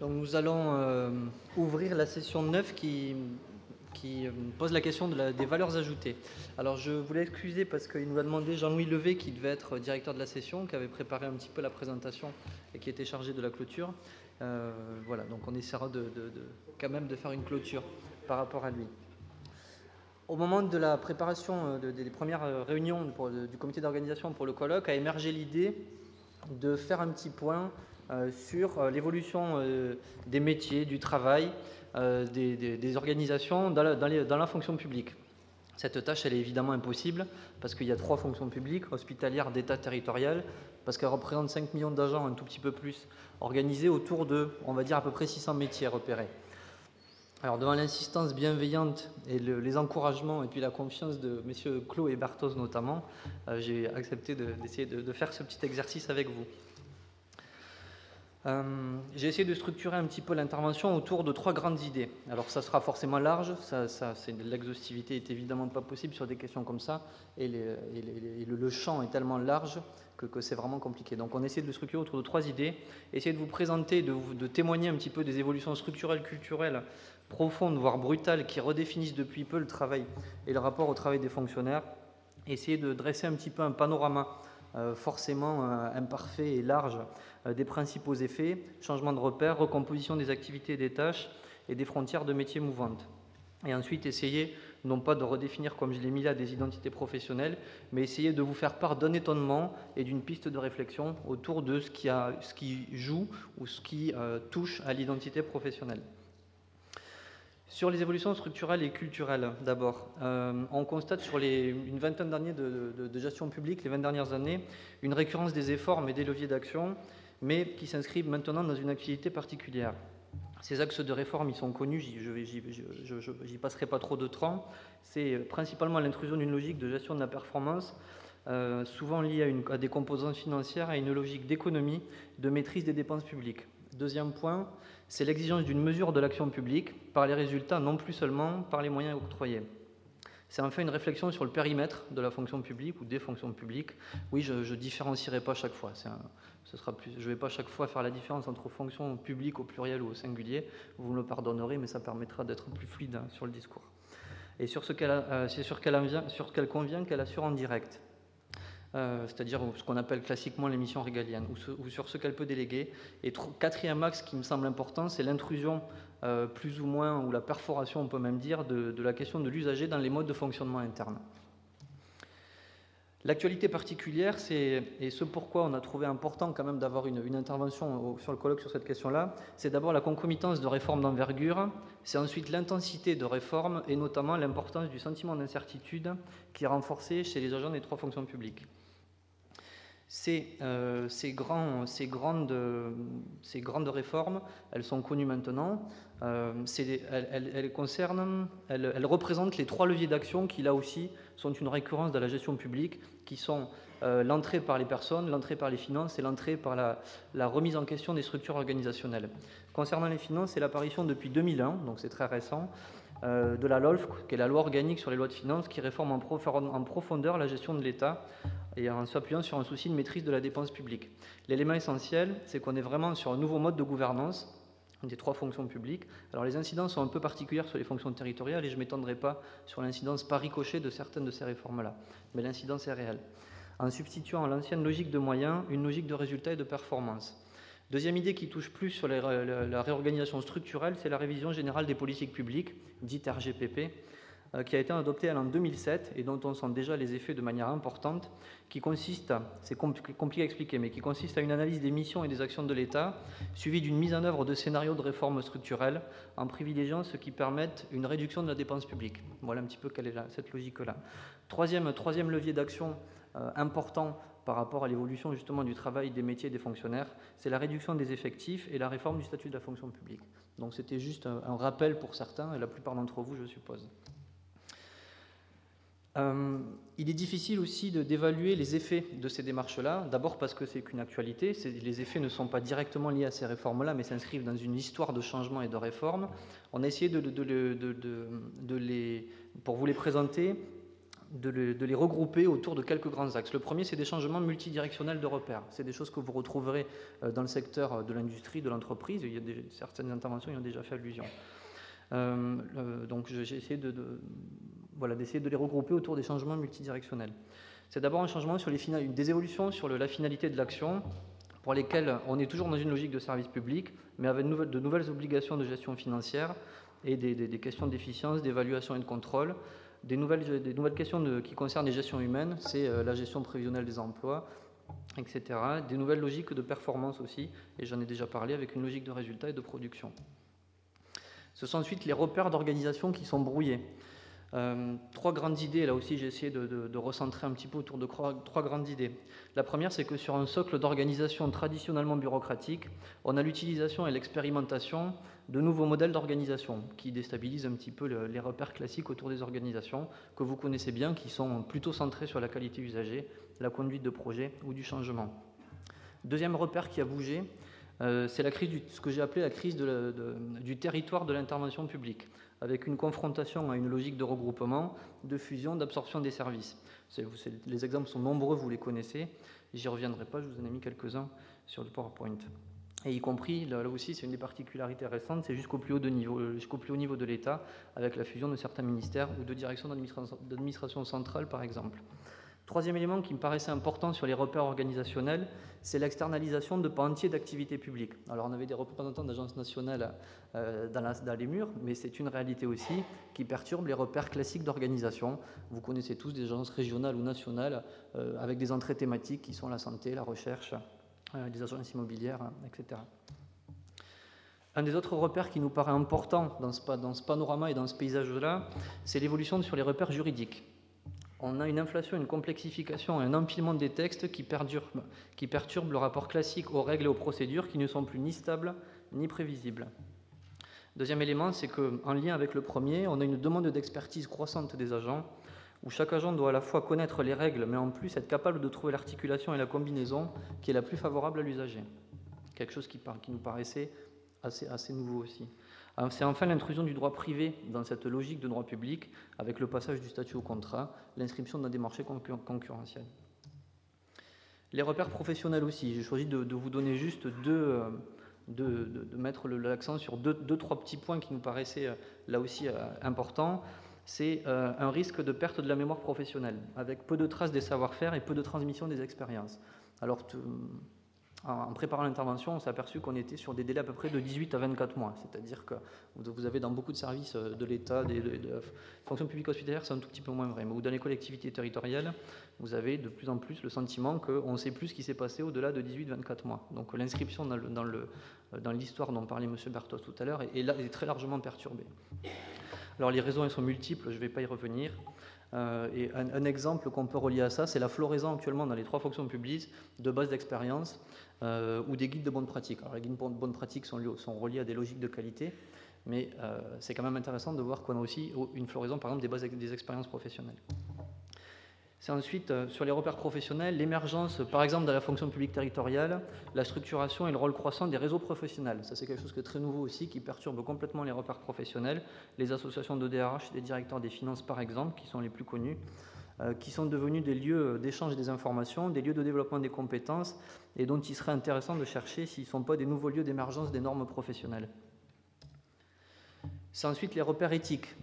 Donc nous allons ouvrir la session 9 qui pose la question des valeurs ajoutées. Alors je voulais excuser parce qu'il nous a demandé Jean-Louis Levé, qui devait être directeur de la session, qui avait préparé un petit peu la présentation et qui était chargé de la clôture. Voilà, donc on essaiera quand même de faire une clôture par rapport à lui. Au moment de la préparation des premières réunions du comité d'organisation pour le colloque, a émergé l'idée de faire un petit point sur l'évolution des métiers, du travail, des organisations dans la fonction publique. Cette tâche, elle est évidemment impossible parce qu'il y a 3 fonctions publiques, hospitalière, d'État, territoriale, parce qu'elle représente 5 millions d'agents, un tout petit peu plus, organisés autour de, on va dire, à peu près 600 métiers repérés. Alors, devant l'insistance bienveillante et les encouragements et puis la confiance de messieurs Clos et Bartos notamment, j'ai accepté d'essayer de faire ce petit exercice avec vous. J'ai essayé de structurer un petit peu l'intervention autour de 3 grandes idées. Alors ça sera forcément large, l'exhaustivité est évidemment pas possible sur des questions comme ça, et le champ est tellement large que c'est vraiment compliqué. Donc on essaie de le structurer autour de 3 idées, essayer de vous présenter, de témoigner un petit peu des évolutions structurelles, culturelles, profondes, voire brutales, qui redéfinissent depuis peu le travail et le rapport au travail des fonctionnaires, essayer de dresser un petit peu un panorama forcément imparfait et large des principaux effets, changement de repères, recomposition des activités et des tâches et des frontières de métiers mouvantes. Et ensuite, essayer, non pas de redéfinir, comme je l'ai mis là, des identités professionnelles, mais essayer de vous faire part d'un étonnement et d'une piste de réflexion autour de ce qui joue ou ce qui touche à l'identité professionnelle. Sur les évolutions structurelles et culturelles, d'abord, on constate sur une vingtaine d'années de gestion publique, les 20 dernières années, une récurrence des efforts mais des leviers d'action, mais qui s'inscrivent maintenant dans une activité particulière. Ces axes de réforme, ils sont connus, j'y passerai pas trop de temps. C'est principalement l'intrusion d'une logique de gestion de la performance, souvent liée à des composantes financières et à une logique d'économie, de maîtrise des dépenses publiques. Deuxième point, c'est l'exigence d'une mesure de l'action publique par les résultats, non plus seulement par les moyens octroyés. C'est enfin une réflexion sur le périmètre de la fonction publique ou des fonctions publiques. Oui, je ne différencierai pas chaque fois. Je ne vais pas chaque fois faire la différence entre fonctions publiques au pluriel ou au singulier. Vous me le pardonnerez, mais ça permettra d'être plus fluide sur le discours. Et sur ce qu'elle convient qu'elle assure en direct. C'est-à-dire ce qu'on appelle classiquement les missions régaliennes, ou sur ce qu'elle peut déléguer. Et quatrième axe qui me semble important, c'est l'intrusion, plus ou moins, ou la perforation, on peut même dire, de la question de l'usager dans les modes de fonctionnement interne. L'actualité particulière, et ce pourquoi on a trouvé important quand même d'avoir une intervention sur le colloque sur cette question-là, c'est d'abord la concomitance de réformes d'envergure, c'est ensuite l'intensité de réformes et notamment l'importance du sentiment d'incertitude qui est renforcé chez les agents des 3 fonctions publiques. Ces grandes réformes, elles sont connues maintenant. Elles représentent les 3 leviers d'action qui, là aussi, sont une récurrence de la gestion publique, qui sont l'entrée par les personnes, l'entrée par les finances et l'entrée par la remise en question des structures organisationnelles. Concernant les finances, c'est l'apparition depuis 2001, donc c'est très récent, de la LOLF, qui est la loi organique sur les lois de finances, qui réforme en profondeur la gestion de l'État et en s'appuyant sur un souci de maîtrise de la dépense publique. L'élément essentiel, c'est qu'on est vraiment sur un nouveau mode de gouvernance des 3 fonctions publiques. Alors les incidences sont un peu particulières sur les fonctions territoriales et je ne m'étendrai pas sur l'incidence par ricochet de certaines de ces réformes-là, mais l'incidence est réelle. En substituant à l'ancienne logique de moyens, une logique de résultats et de performance. Deuxième idée qui touche plus sur la réorganisation structurelle, c'est la révision générale des politiques publiques, dite RGPP, qui a été adoptée en 2007 et dont on sent déjà les effets de manière importante, qui consiste, c'est compliqué à expliquer, mais qui consiste à une analyse des missions et des actions de l'État, suivie d'une mise en œuvre de scénarios de réforme structurelle, en privilégiant ce qui permettent une réduction de la dépense publique. Voilà un petit peu quelle est cette logique-là. Troisième levier d'action important par rapport à l'évolution justement du travail, des métiers et des fonctionnaires, c'est la réduction des effectifs et la réforme du statut de la fonction publique. Donc c'était juste un rappel pour certains, et la plupart d'entre vous, je suppose. Il est difficile aussi d'évaluer les effets de ces démarches-là, d'abord parce que c'est qu'une actualité, les effets ne sont pas directement liés à ces réformes-là, mais s'inscrivent dans une histoire de changement et de réforme. On a essayé pour vous les présenter, de les regrouper autour de quelques grands axes. Le premier, c'est des changements multidirectionnels de repères. C'est des choses que vous retrouverez dans le secteur de l'industrie, de l'entreprise. Il y a certaines interventions qui ont déjà fait allusion. Donc j'ai essayé d'essayer de les regrouper autour des changements multidirectionnels. C'est d'abord un changement sur des évolutions sur la finalité de l'action, pour lesquelles on est toujours dans une logique de service public, mais avec de nouvelles obligations de gestion financière et des questions d'efficience, d'évaluation et de contrôle. Des nouvelles questions qui concernent les gestions humaines, c'est la gestion prévisionnelle des emplois, etc. Des nouvelles logiques de performance aussi, et j'en ai déjà parlé, avec une logique de résultat et de production. Ce sont ensuite les repères d'organisation qui sont brouillés. Trois grandes idées, là aussi j'ai essayé de recentrer un petit peu autour de trois grandes idées. La première, c'est que sur un socle d'organisation traditionnellement bureaucratique, on a l'utilisation et l'expérimentation de nouveaux modèles d'organisation qui déstabilisent un petit peu les repères classiques autour des organisations que vous connaissez bien, qui sont plutôt centrés sur la qualité usagée, la conduite de projet ou du changement. Deuxième repère qui a bougé, c'est ce que j'ai appelé la crise du territoire de l'intervention publique, avec une confrontation à une logique de regroupement, de fusion, d'absorption des services. Les exemples sont nombreux, vous les connaissez, j'y reviendrai pas, je vous en ai mis quelques-uns sur le PowerPoint. Et y compris, là aussi, c'est une des particularités récentes, c'est jusqu'au plus haut niveau de l'État, avec la fusion de certains ministères ou de directions d'administration centrale, par exemple. Troisième élément qui me paraissait important sur les repères organisationnels, c'est l'externalisation de pans entiers d'activités publiques. Alors on avait des représentants d'agences nationales dans les murs, mais c'est une réalité aussi qui perturbe les repères classiques d'organisation. Vous connaissez tous des agences régionales ou nationales avec des entrées thématiques qui sont la santé, la recherche, les agences immobilières, etc. Un des autres repères qui nous paraît important dans ce panorama et dans ce paysage-là, c'est l'évolution sur les repères juridiques. On a une inflation, une complexification et un empilement des textes qui perturbent le rapport classique aux règles et aux procédures qui ne sont plus ni stables ni prévisibles. Deuxième élément, c'est qu'en lien avec le premier, on a une demande d'expertise croissante des agents, où chaque agent doit à la fois connaître les règles, mais en plus être capable de trouver l'articulation et la combinaison qui est la plus favorable à l'usager. Quelque chose qui nous paraissait assez nouveau aussi. C'est enfin l'intrusion du droit privé dans cette logique de droit public, avec le passage du statut au contrat, l'inscription dans des marchés concurrentiels. Les repères professionnels aussi, j'ai choisi de vous donner juste de mettre l'accent sur trois petits points qui nous paraissaient là aussi importants. C'est un risque de perte de la mémoire professionnelle, avec peu de traces des savoir-faire et peu de transmission des expériences. Alors, en préparant l'intervention, on s'est aperçu qu'on était sur des délais à peu près de 18 à 24 mois. C'est-à-dire que vous avez dans beaucoup de services de l'État, de fonctions publiques hospitalières, c'est un tout petit peu moins vrai. Mais dans les collectivités territoriales, vous avez de plus en plus le sentiment qu'on ne sait plus ce qui s'est passé au-delà de 18-24 mois. Donc l'inscription dans l'histoire dont parlait M. Bertos tout à l'heure est très largement perturbée. Alors les raisons elles sont multiples, je ne vais pas y revenir. Et un exemple qu'on peut relier à ça, c'est la floraison actuellement dans les trois fonctions publiques de bases d'expérience ou des guides de bonne pratique. Alors les guides de bonne pratique sont reliés à des logiques de qualité, mais c'est quand même intéressant de voir qu'on a aussi une floraison, par exemple, des bases des expériences professionnelles. C'est ensuite, sur les repères professionnels, l'émergence, par exemple, dans la fonction publique territoriale, la structuration et le rôle croissant des réseaux professionnels. Ça, c'est quelque chose qui est très nouveau aussi, qui perturbe complètement les repères professionnels. Les associations de DRH, des directeurs des finances, par exemple, qui sont les plus connus, qui sont devenus des lieux d'échange des informations, des lieux de développement des compétences, et dont il serait intéressant de chercher s'ils ne sont pas des nouveaux lieux d'émergence des normes professionnelles. C'est ensuite les repères éthiques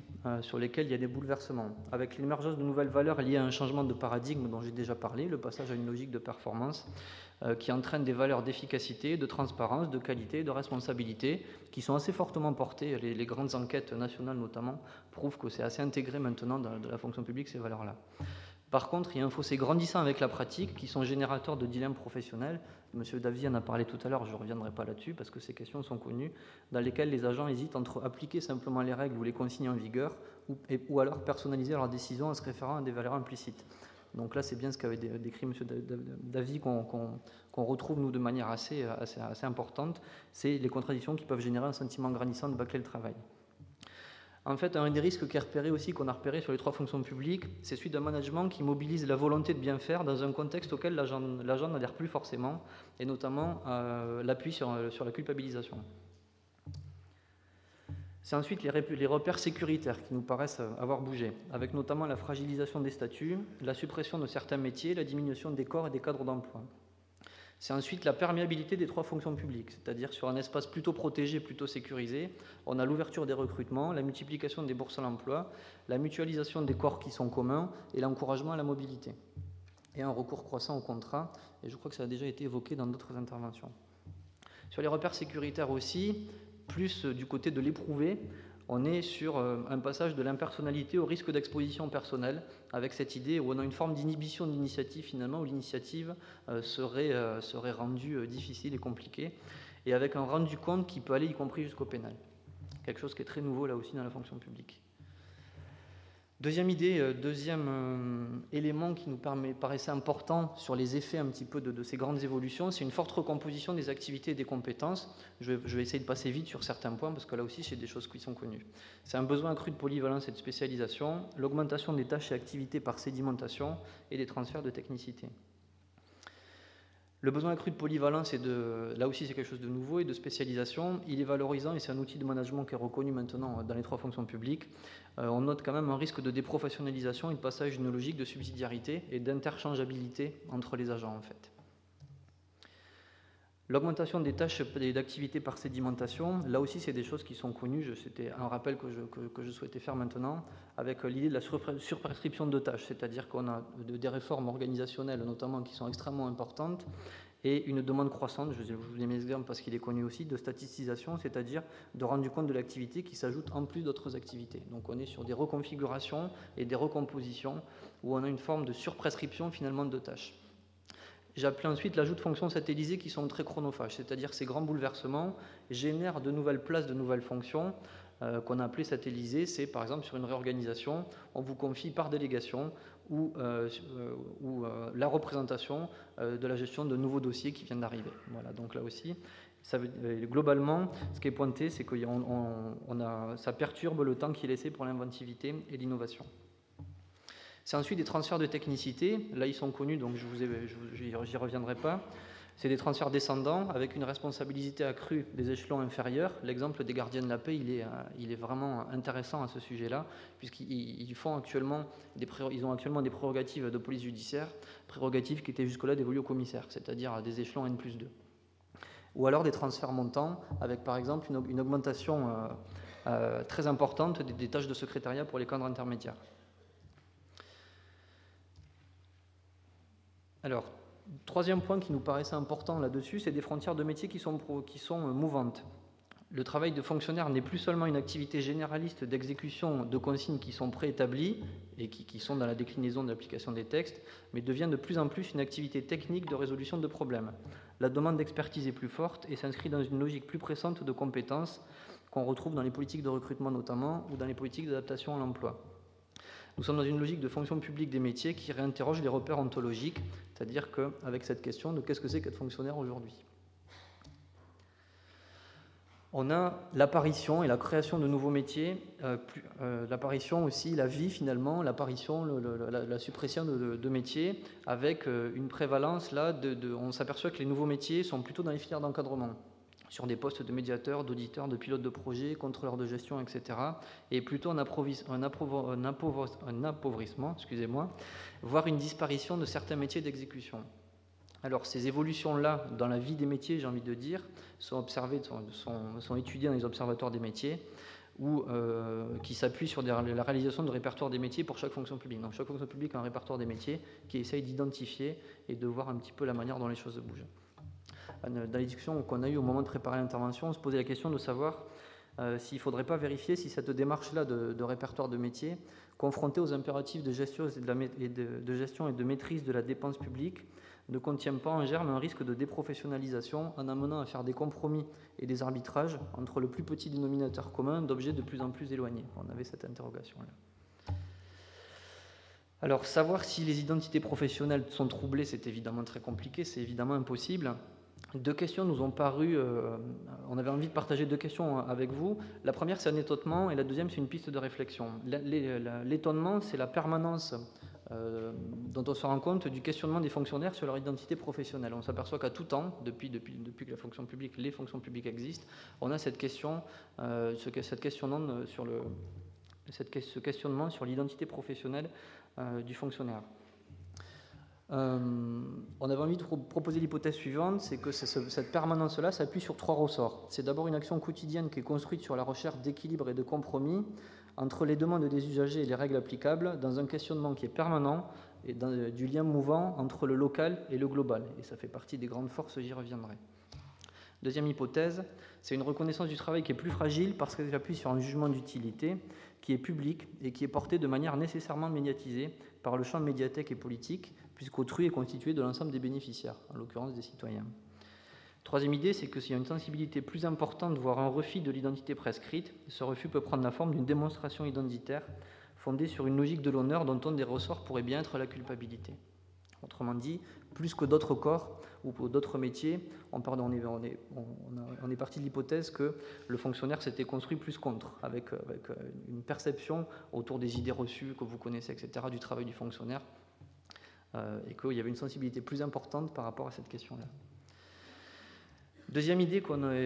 sur lesquels il y a des bouleversements, avec l'émergence de nouvelles valeurs liées à un changement de paradigme dont j'ai déjà parlé, le passage à une logique de performance qui entraîne des valeurs d'efficacité, de transparence, de qualité, de responsabilité, qui sont assez fortement portées. Les grandes enquêtes nationales notamment prouvent que c'est assez intégré maintenant dans la fonction publique, ces valeurs-là. Par contre, il y a un fossé grandissant avec la pratique qui sont générateurs de dilemmes professionnels. M. Davy en a parlé tout à l'heure, je ne reviendrai pas là-dessus parce que ces questions sont connues, dans lesquelles les agents hésitent entre appliquer simplement les règles ou les consignes en vigueur ou alors personnaliser leurs décisions en se référant à des valeurs implicites. Donc là, c'est bien ce qu'avait décrit M. Davy qu'on retrouve, nous, de manière assez importante. C'est les contradictions qui peuvent générer un sentiment grandissant de bâcler le travail. En fait, un des risques qu'on a repéré sur les trois fonctions publiques, c'est celui d'un management qui mobilise la volonté de bien faire dans un contexte auquel l'agent n'adhère plus forcément, et notamment l'appui sur la culpabilisation. C'est ensuite les repères sécuritaires qui nous paraissent avoir bougé, avec notamment la fragilisation des statuts, la suppression de certains métiers, la diminution des corps et des cadres d'emploi. C'est ensuite la perméabilité des 3 fonctions publiques, c'est-à-dire sur un espace plutôt protégé, plutôt sécurisé, on a l'ouverture des recrutements, la multiplication des bourses à l'emploi, la mutualisation des corps qui sont communs et l'encouragement à la mobilité. Et un recours croissant au contrat, et je crois que ça a déjà été évoqué dans d'autres interventions. Sur les repères sécuritaires aussi, plus du côté de l'éprouvé, on est sur un passage de l'impersonnalité au risque d'exposition personnelle, avec cette idée où on a une forme d'inhibition de l'initiative finalement, où l'initiative serait rendue difficile et compliquée, et avec un rendu compte qui peut aller y compris jusqu'au pénal. Quelque chose qui est très nouveau là aussi dans la fonction publique. Deuxième idée, deuxième élément qui nous paraissait important sur les effets un petit peu de ces grandes évolutions, c'est une forte recomposition des activités et des compétences. Je vais essayer de passer vite sur certains points parce que là aussi c'est des choses qui sont connues. C'est un besoin accru de polyvalence et de spécialisation, l'augmentation des tâches et activités par sédimentation et des transferts de technicité. Le besoin accru de polyvalence, là aussi c'est quelque chose de nouveau, et de spécialisation. Il est valorisant et c'est un outil de management qui est reconnu maintenant dans les 3 fonctions publiques. On note quand même un risque de déprofessionnalisation et de passage d'une logique de subsidiarité et d'interchangeabilité entre les agents en fait. L'augmentation des tâches et d'activités par sédimentation, là aussi c'est des choses qui sont connues, c'était un rappel que je souhaitais faire maintenant, avec l'idée de la surprescription de tâches, c'est-à-dire qu'on a des réformes organisationnelles notamment qui sont extrêmement importantes, et une demande croissante, je vous donne mes exemples parce qu'il est connu aussi, de statistisation, c'est-à-dire de rendu compte de l'activité qui s'ajoute en plus d'autres activités. Donc on est sur des reconfigurations et des recompositions où on a une forme de surprescription finalement de tâches. J'ai appelé ensuite l'ajout de fonctions satellisées qui sont très chronophages, c'est-à-dire ces grands bouleversements génèrent de nouvelles places, de nouvelles fonctions qu'on a appelées satellisées. C'est par exemple sur une réorganisation, on vous confie par délégation ou la représentation de la gestion de nouveaux dossiers qui viennent d'arriver. Voilà, donc là aussi, globalement, ce qui est pointé, c'est que ça perturbe le temps qui est laissé pour l'inventivité et l'innovation. C'est ensuite des transferts de technicité. Là, ils sont connus, donc j'y reviendrai pas. C'est des transferts descendants avec une responsabilité accrue des échelons inférieurs. L'exemple des gardiens de la paix, il est vraiment intéressant à ce sujet-là, puisqu'ils ont actuellement des prérogatives de police judiciaire, prérogatives qui étaient jusque-là dévolues aux commissaires, c'est-à-dire à des échelons N+2. Ou alors des transferts montants, avec par exemple une augmentation très importante des tâches de secrétariat pour les cadres intermédiaires. Alors, troisième point qui nous paraissait important là-dessus, c'est des frontières de métier qui sont mouvantes. Le travail de fonctionnaire n'est plus seulement une activité généraliste d'exécution de consignes qui sont préétablies et qui sont dans la déclinaison de l'application des textes, mais devient de plus en plus une activité technique de résolution de problèmes. La demande d'expertise est plus forte et s'inscrit dans une logique plus pressante de compétences qu'on retrouve dans les politiques de recrutement notamment ou dans les politiques d'adaptation à l'emploi. Nous sommes dans une logique de fonction publique des métiers qui réinterroge les repères ontologiques, c'est-à-dire qu'avec cette question de qu'est-ce que c'est qu'être fonctionnaire aujourd'hui. On a l'apparition et la création de nouveaux métiers, l'apparition aussi, la vie finalement, l'apparition, la suppression de métiers, avec une prévalence là, on s'aperçoit que les nouveaux métiers sont plutôt dans les filières d'encadrement, sur des postes de médiateurs, d'auditeurs, de pilotes de projet, contrôleurs de gestion, etc. Et plutôt un appauvrissement, voire une disparition de certains métiers d'exécution. Alors ces évolutions-là, dans la vie des métiers, j'ai envie de dire, sont étudiées dans les observatoires des métiers, qui s'appuient sur la réalisation de répertoires des métiers pour chaque fonction publique. Donc chaque fonction publique a un répertoire des métiers qui essaye d'identifier et de voir un petit peu la manière dont les choses bougent. Dans les discussions qu'on a eues au moment de préparer l'intervention, on se posait la question de savoir s'il ne faudrait pas vérifier si cette démarche-là de répertoire de métiers, confrontée aux impératifs de gestion et de maîtrise de la dépense publique, ne contient pas en germe un risque de déprofessionnalisation en amenant à faire des compromis et des arbitrages entre le plus petit dénominateur commun d'objets de plus en plus éloignés. On avait cette interrogation-là. Alors, savoir si les identités professionnelles sont troublées, c'est évidemment très compliqué, c'est évidemment impossible. 2 questions nous ont paru, on avait envie de partager 2 questions avec vous. La première, c'est un étonnement, et la deuxième, c'est une piste de réflexion. L'étonnement, c'est la permanence dont on se rend compte du questionnement des fonctionnaires sur leur identité professionnelle. On s'aperçoit qu'à tout temps, depuis que la fonction publique, les fonctions publiques existent, on a ce questionnement sur l'identité professionnelle du fonctionnaire. On avait envie de proposer l'hypothèse suivante, c'est que cette permanence-là s'appuie sur 3 ressorts. C'est d'abord une action quotidienne qui est construite sur la recherche d'équilibre et de compromis entre les demandes des usagers et les règles applicables, dans un questionnement qui est permanent et du lien mouvant entre le local et le global. Et ça fait partie des grandes forces, j'y reviendrai. Deuxième hypothèse, c'est une reconnaissance du travail qui est plus fragile parce qu'elle s'appuie sur un jugement d'utilité qui est public et qui est porté de manière nécessairement médiatisée par le champ médiatique et politique, puisqu'autrui est constitué de l'ensemble des bénéficiaires, en l'occurrence des citoyens. Troisième idée, c'est que s'il y a une sensibilité plus importante, voire un refus de l'identité prescrite, ce refus peut prendre la forme d'une démonstration identitaire fondée sur une logique de l'honneur dont un des ressorts pourrait bien être la culpabilité. Autrement dit, plus que d'autres corps ou d'autres métiers, on est parti de l'hypothèse que le fonctionnaire s'était construit plus contre, avec une perception autour des idées reçues que vous connaissez, etc., du travail du fonctionnaire, et qu'il y avait une sensibilité plus importante par rapport à cette question-là. Deuxième idée,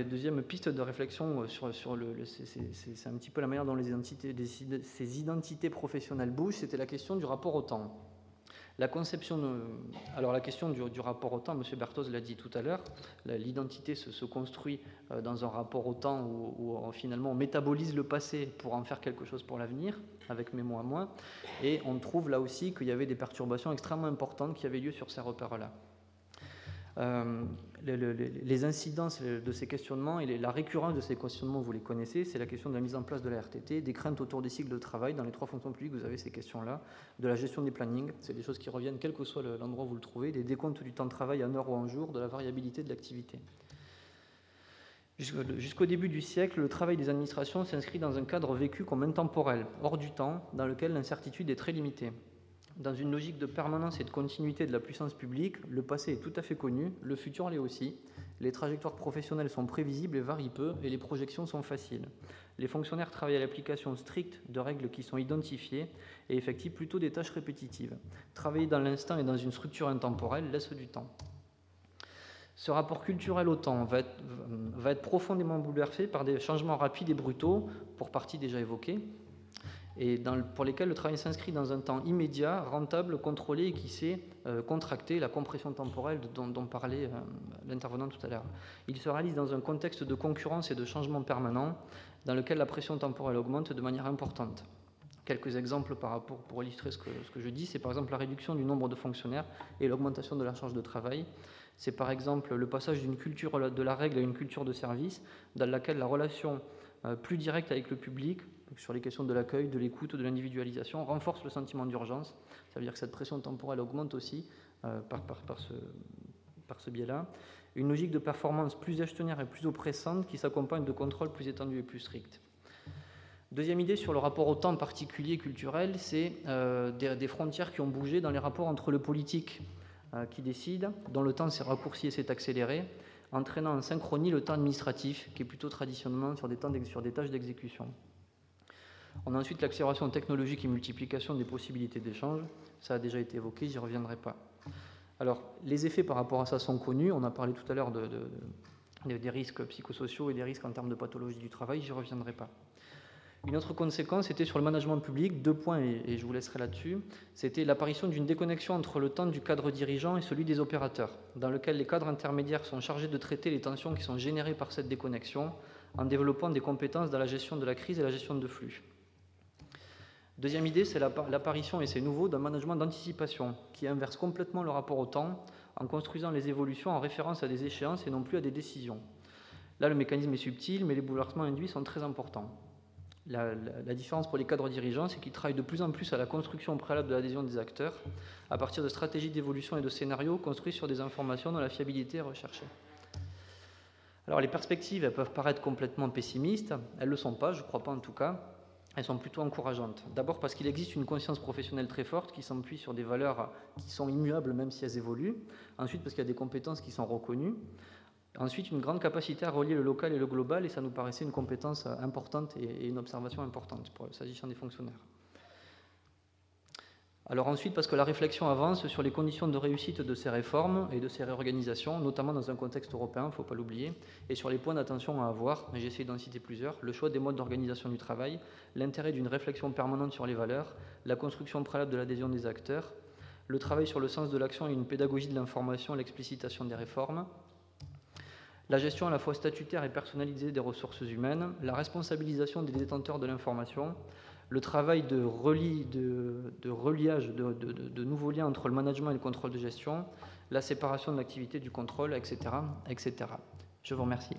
deuxième piste de réflexion c'est un petit peu la manière dont ces identités professionnelles bougent, c'était la question du rapport au temps. La question du rapport au temps, M. Berthoz l'a dit tout à l'heure, l'identité se construit dans un rapport au temps où finalement on métabolise le passé pour en faire quelque chose pour l'avenir, avec mes mots à moi, et on trouve là aussi qu'il y avait des perturbations extrêmement importantes qui avaient lieu sur ces repères-là. Les incidences de ces questionnements et la récurrence de ces questionnements, vous les connaissez, c'est la question de la mise en place de la RTT, des craintes autour des cycles de travail. Dans les 3 fonctions publiques, vous avez ces questions-là, de la gestion des plannings, c'est des choses qui reviennent quel que soit l'endroit où vous le trouvez, des décomptes du temps de travail en heures ou en jours, de la variabilité de l'activité. Jusqu'au début du siècle, le travail des administrations s'inscrit dans un cadre vécu comme intemporel, hors du temps, dans lequel l'incertitude est très limitée. Dans une logique de permanence et de continuité de la puissance publique, le passé est tout à fait connu, le futur l'est aussi. Les trajectoires professionnelles sont prévisibles et varient peu, et les projections sont faciles. Les fonctionnaires travaillent à l'application stricte de règles qui sont identifiées et effectuent plutôt des tâches répétitives. Travailler dans l'instant et dans une structure intemporelle laisse du temps. Ce rapport culturel au temps va être profondément bouleversé par des changements rapides et brutaux, pour partie déjà évoqués, et pour lesquels le travail s'inscrit dans un temps immédiat, rentable, contrôlé et qui sait contracter la compression temporelle dont parlait l'intervenant tout à l'heure. Il se réalise dans un contexte de concurrence et de changement permanent dans lequel la pression temporelle augmente de manière importante. Quelques exemples pour illustrer ce que je dis, c'est par exemple la réduction du nombre de fonctionnaires et l'augmentation de la charge de travail. C'est par exemple le passage d'une culture de la règle à une culture de service dans laquelle la relation plus directe avec le public, sur les questions de l'accueil, de l'écoute, de l'individualisation, renforce le sentiment d'urgence. Ça veut dire que cette pression temporelle augmente aussi par ce biais-là. Une logique de performance plus gestionnaire et plus oppressante qui s'accompagne de contrôles plus étendus et plus stricts. Deuxième idée sur le rapport au temps particulier culturel, c'est des frontières qui ont bougé dans les rapports entre le politique qui décide, dont le temps s'est raccourci et s'est accéléré, entraînant en synchronie le temps administratif, qui est plutôt traditionnellement sur des tâches d'exécution. On a ensuite l'accélération technologique et multiplication des possibilités d'échange. Ça a déjà été évoqué, j'y reviendrai pas. Alors, les effets par rapport à ça sont connus. On a parlé tout à l'heure des risques psychosociaux et des risques en termes de pathologie du travail, j'y reviendrai pas. Une autre conséquence était sur le management public, 2 points et je vous laisserai là-dessus, c'était l'apparition d'une déconnexion entre le temps du cadre dirigeant et celui des opérateurs, dans lequel les cadres intermédiaires sont chargés de traiter les tensions qui sont générées par cette déconnexion en développant des compétences dans la gestion de la crise et la gestion de flux. Deuxième idée, c'est l'apparition, et c'est nouveau, d'un management d'anticipation qui inverse complètement le rapport au temps en construisant les évolutions en référence à des échéances et non plus à des décisions. Là, le mécanisme est subtil, mais les bouleversements induits sont très importants. La différence pour les cadres dirigeants, c'est qu'ils travaillent de plus en plus à la construction préalable de l'adhésion des acteurs à partir de stratégies d'évolution et de scénarios construits sur des informations dont la fiabilité est recherchée. Alors les perspectives, elles peuvent paraître complètement pessimistes, elles ne le sont pas, je ne crois pas en tout cas, elles sont plutôt encourageantes. D'abord parce qu'il existe une conscience professionnelle très forte qui s'appuie sur des valeurs qui sont immuables même si elles évoluent. Ensuite parce qu'il y a des compétences qui sont reconnues. Ensuite, une grande capacité à relier le local et le global, et ça nous paraissait une compétence importante et une observation importante s'agissant des fonctionnaires. Alors ensuite, parce que la réflexion avance sur les conditions de réussite de ces réformes et de ces réorganisations, notamment dans un contexte européen, il ne faut pas l'oublier, et sur les points d'attention à avoir, mais j'essaie d'en citer plusieurs: le choix des modes d'organisation du travail, l'intérêt d'une réflexion permanente sur les valeurs, la construction préalable de l'adhésion des acteurs, le travail sur le sens de l'action et une pédagogie de l'information, l'explicitation des réformes, la gestion à la fois statutaire et personnalisée des ressources humaines, la responsabilisation des détenteurs de l'information, le travail de reliage de nouveaux liens entre le management et le contrôle de gestion, la séparation de l'activité du contrôle, etc., etc. Je vous remercie.